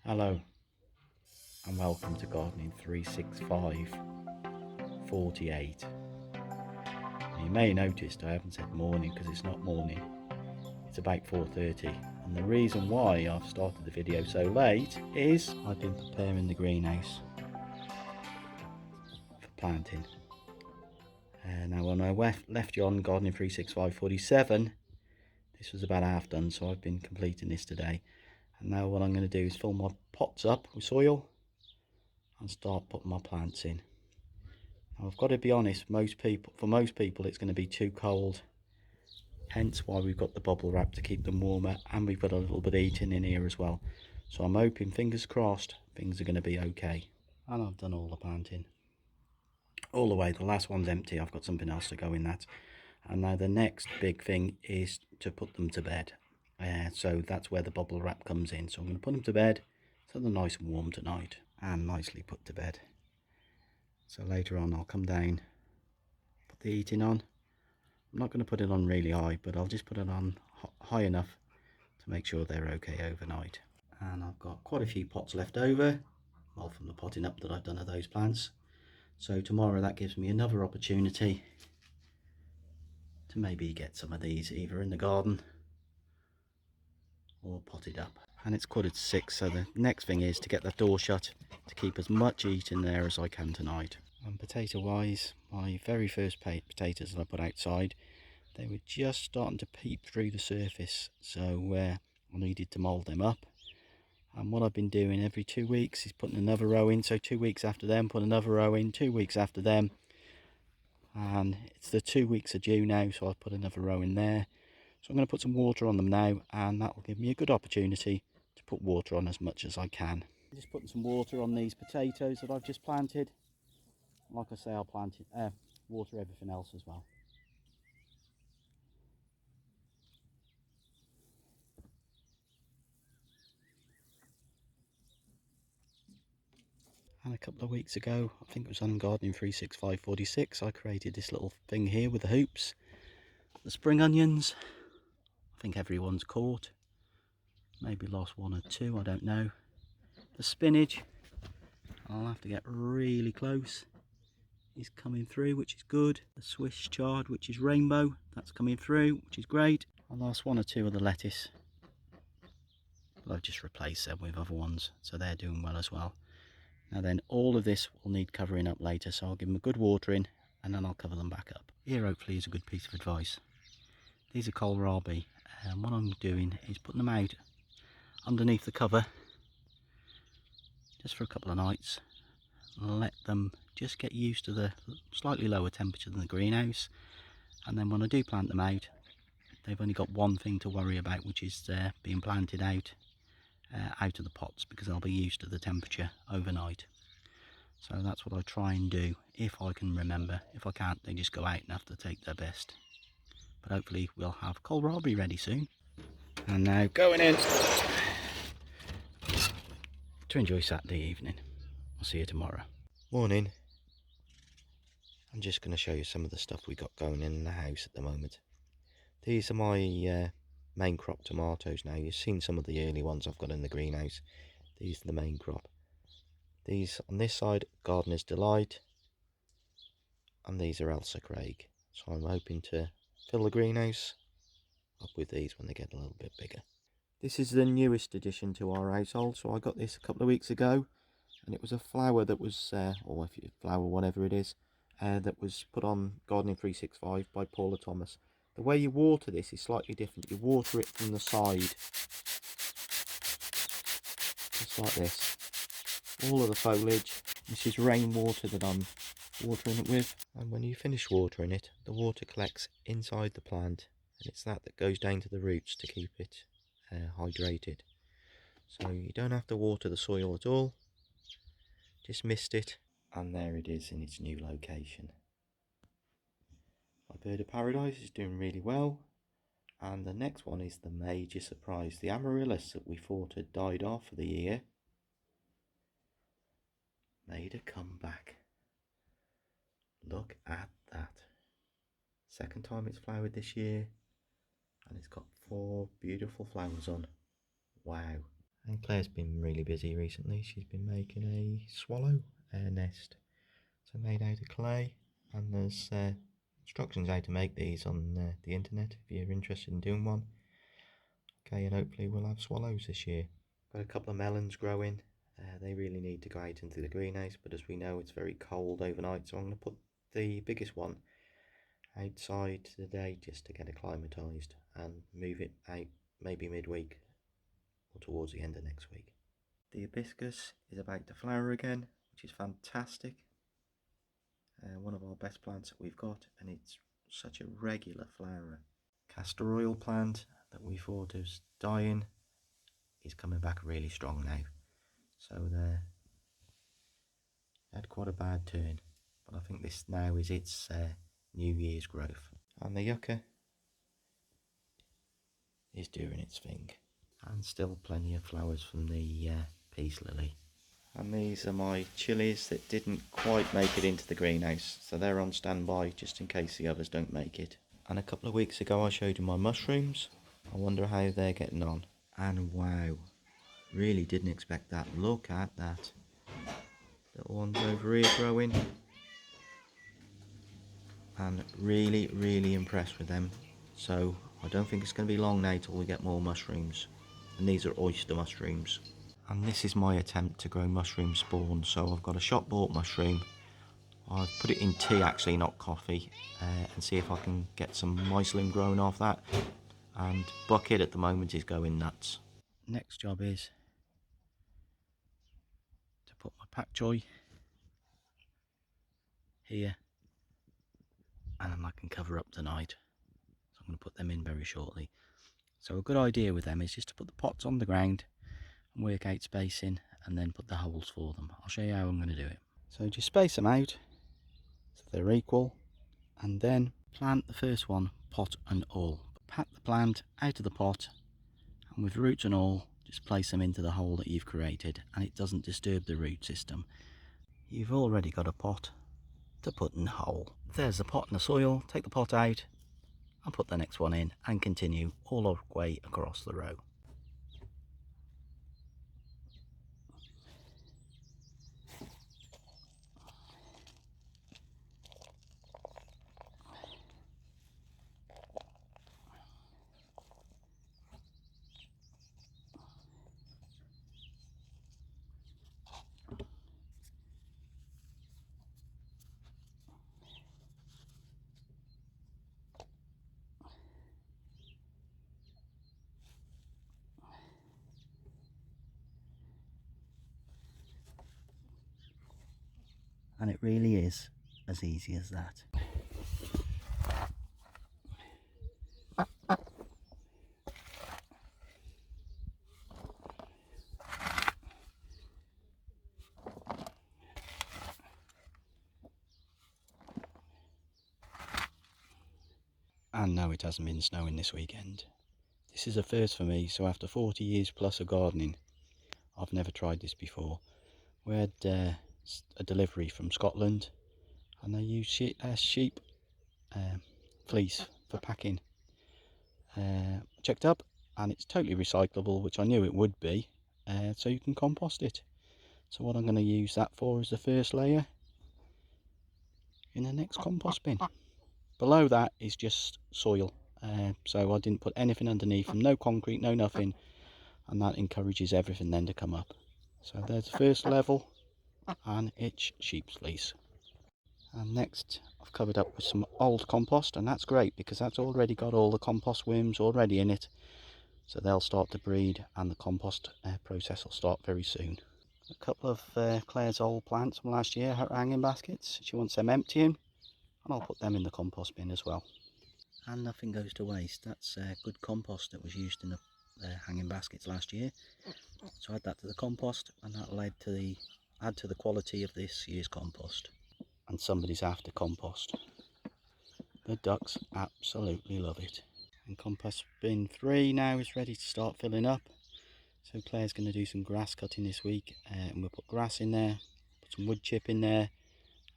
Hello and welcome to Gardening 365 48. You may have noticed I haven't said morning because it's not morning, it's about 4:30, and the reason why I've started the video so late is I've been preparing the greenhouse for planting. Now when I left you on Gardening 365 47, this was about half done, so I've been completing this today. And now what I'm going to do is fill my pots up with soil and start putting my plants in. Now, I've got to be honest, for most people it's going to be too cold, hence why we've got the bubble wrap to keep them warmer, and we've got a little bit of heating in here as well. So I'm hoping, fingers crossed, things are going to be okay. And I've done all the planting all the way. The last one's empty. I've got something else to go in that. And now the next big thing is to put them to bed. So that's where the bubble wrap comes in. So I'm going to put them to bed so they're nice and warm tonight and nicely put to bed. So later on I'll come down, put the heating on. I'm not going to put it on really high, but I'll just put it on high enough to make sure they're okay overnight. And I've got quite a few pots left over, well, from the potting up that I've done of those plants. So tomorrow that gives me another opportunity to maybe get some of these either in the garden or potted up. And it's 5:45, so the next thing is to get the door shut to keep as much heat in there as I can tonight. And potato wise, my very first potatoes that I put outside, they were just starting to peep through the surface, so I needed to mould them up. And what I've been doing every 2 weeks is putting another row in, so 2 weeks after them put another row in, 2 weeks after them, and it's the 2 weeks are due now, so I've put another row in there. So I'm going to put some water on them now, and that will give me a good opportunity to put water on as much as I can. Just putting some water on these potatoes that I've just planted. Like I say, I'll water everything else as well. And a couple of weeks ago, I think it was on Gardening 365 46, I created this little thing here with the hoops. The spring onions, I think everyone's caught. Maybe lost one or two, I don't know. The spinach, I'll have to get really close. Is coming through, which is good. The Swiss chard, which is rainbow, that's coming through, which is great. I lost one or two of the lettuce, but I've just replaced them with other ones, so they're doing well as well. Now then, all of this will need covering up later, so I'll give them a good watering and then I'll cover them back up. Here hopefully is a good piece of advice. These are kohlrabi, and what I'm doing is putting them out underneath the cover just for a couple of nights. Let them just get used to the slightly lower temperature than the greenhouse, and then when I do plant them out, they've only got one thing to worry about, which is being planted out of the pots, because they'll be used to the temperature overnight. So that's what I try and do if I can remember. If I can't, they just go out and have to take their best. But hopefully we'll have kohlrabi ready soon. And now going in to enjoy Saturday evening. I'll see you tomorrow. Morning. I'm just going to show you some of the stuff we got going in the house at the moment. These are my main crop tomatoes now. You've seen some of the early ones I've got in the greenhouse. These are the main crop. These on this side, Gardener's Delight, and these are Elsa Craig. So I'm hoping to fill the greenhouse up with these when they get a little bit bigger. This is the newest addition to our household, so I got this a couple of weeks ago, and it was a flower that was, or if you flower, whatever it is, that was put on Gardening 365 by Paula Thomas. The way you water this is slightly different. You water it from the side, just like this. All of the foliage. This is rainwater that I'm watering it with, and when you finish watering it, the water collects inside the plant, and it's that goes down to the roots to keep it hydrated. So you don't have to water the soil at all, just mist it, and there it is in its new location. My bird of paradise is doing really well, and the next one is the major surprise. The amaryllis that we thought had died off for the year made a comeback. Look at that. Second time it's flowered this year, and it's got 4 beautiful flowers on. Wow. And Claire's been really busy recently. She's been making a swallow nest. So made out of clay, and there's instructions how to make these on the internet if you're interested in doing one. Okay, and hopefully we'll have swallows this year. Got a couple of melons growing. They really need to go out into the greenhouse, but as we know it's very cold overnight, so I'm going to put the biggest one outside today just to get acclimatised and move it out maybe midweek or towards the end of next week. The hibiscus is about to flower again, which is fantastic. One of our best plants that we've got, and it's such a regular flower. Castor oil plant that we thought was dying is coming back really strong now. So they had quite a bad turn, but I think this now is its New Year's growth. And the yucca is doing its thing, and still plenty of flowers from the peace lily. And these are my chilies that didn't quite make it into the greenhouse, so they're on standby just in case the others don't make it. And a couple of weeks ago I showed you my mushrooms. I wonder how they're getting on. And wow, really didn't expect that. Look at that. Little ones over here growing. And really impressed with them. So I don't think it's going to be long now till we get more mushrooms. And these are oyster mushrooms. And this is my attempt to grow mushroom spawn. So I've got a shop bought mushroom. I've put it in tea actually, not coffee, and see if I can get some mycelium growing off that. And Bucket at the moment is going nuts. Next job is to put my pak choi here, and then I can cover up tonight. So I'm going to put them in very shortly. So a good idea with them is just to put the pots on the ground and work out spacing, and then put the holes for them. I'll show you how I'm going to do it. So just space them out so they're equal, and then plant the first one, pot and all. Pat the plant out of the pot, and with roots and all, just place them into the hole that you've created, and it doesn't disturb the root system. You've already got a pot to put in the hole. There's the pot in the soil. Take the pot out and put the next one in, and continue all the way across the row. And it really is as easy as that. And no, it hasn't been snowing this weekend. This is a first for me, so after 40 years plus of gardening, I've never tried this before. We had a delivery from Scotland, and they use sheep fleece for packing. Checked up, and it's totally recyclable, which I knew it would be, so you can compost it. So what I'm going to use that for is the first layer in the next compost bin. Below that is just soil, so I didn't put anything underneath them, no concrete, no nothing, and that encourages everything then to come up. So there's the first level, and it's sheep's fleece. And next I've covered up with some old compost, and that's great because that's already got all the compost worms already in it, so they'll start to breed, and the compost process will start very soon. A couple of Claire's old plants from last year, her hanging baskets. She wants them emptying, and I'll put them in the compost bin as well. And nothing goes to waste. That's good compost that was used in the hanging baskets last year. So add that to the compost, and that'll add to the quality of this year's compost. And somebody's after compost. The ducks absolutely love it. And compost bin 3 now is ready to start filling up. So Claire's going to do some grass cutting this week, and we'll put grass in there, put some wood chip in there,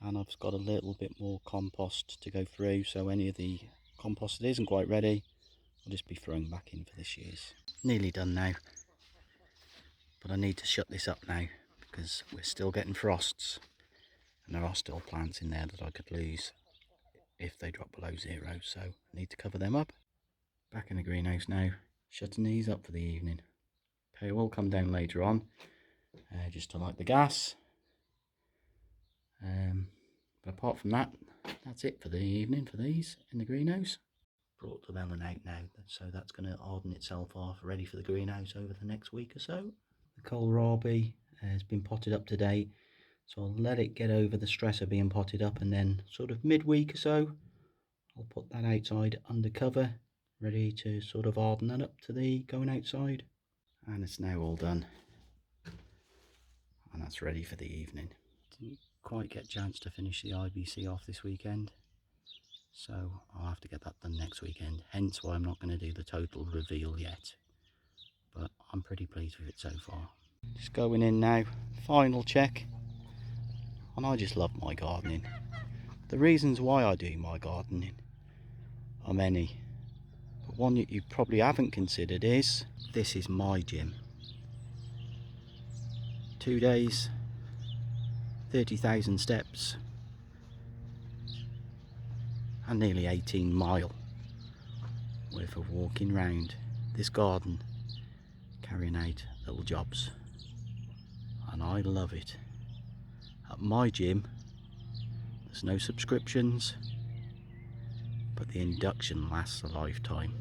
and I've got a little bit more compost to go through, so any of the compost that isn't quite ready will just be thrown back in for this year's. Nearly done now. But I need to shut this up now because we're still getting frosts. And there are still plants in there that I could lose if they drop below 0. So I need to cover them up. Back in the greenhouse now, shutting these up for the evening. Okay, we'll come down later on just to light the gas. But apart from that, that's it for the evening for these in the greenhouse. Brought the melon out now, so that's going to harden itself off, ready for the greenhouse over the next week or so. The kohlrabi has been potted up today, so I'll let it get over the stress of being potted up, and then sort of midweek or so, I'll put that outside under cover, ready to sort of harden that up to the going outside. And it's now all done, and that's ready for the evening. Didn't quite get a chance to finish the IBC off this weekend, so I'll have to get that done next weekend, hence why I'm not going to do the total reveal yet, but I'm pretty pleased with it so far. Just going in now, final check, and I just love my gardening. The reasons why I do my gardening are many, but one that you probably haven't considered is, this is my gym. 2 days, 30,000 steps, and nearly 18 mile worth of walking round this garden, carrying out little jobs, and I love it. At my gym there's no subscriptions, but the induction lasts a lifetime.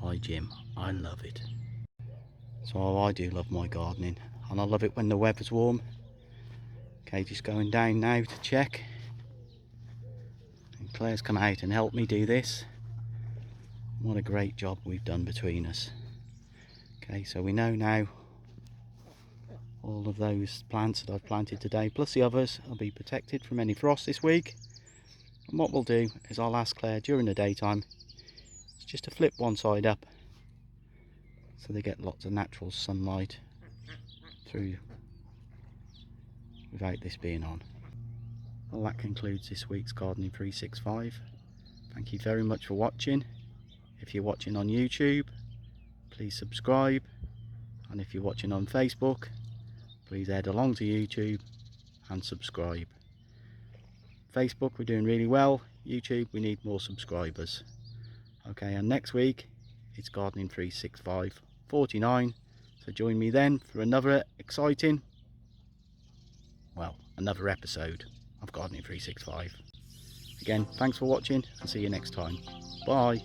My gym, I love it. So I do love my gardening, and I love it when the weather's warm. Okay, just going down now to check, and Claire's come out and helped me do this. What a great job we've done between us. Okay, so we know now all of those plants that I've planted today, plus the others, will be protected from any frost this week. And what we'll do is I'll ask Claire during the daytime just to flip one side up so they get lots of natural sunlight through without this being on. Well, that concludes this week's Gardening 365. Thank you very much for watching. If you're watching on YouTube, please subscribe, and if you're watching on Facebook, please head along to YouTube and subscribe. Facebook, we're doing really well. YouTube, we need more subscribers. Okay, and next week it's Gardening 365 49, so join me then for another exciting, well, another episode of Gardening 365. Again, thanks for watching, and see you next time. Bye.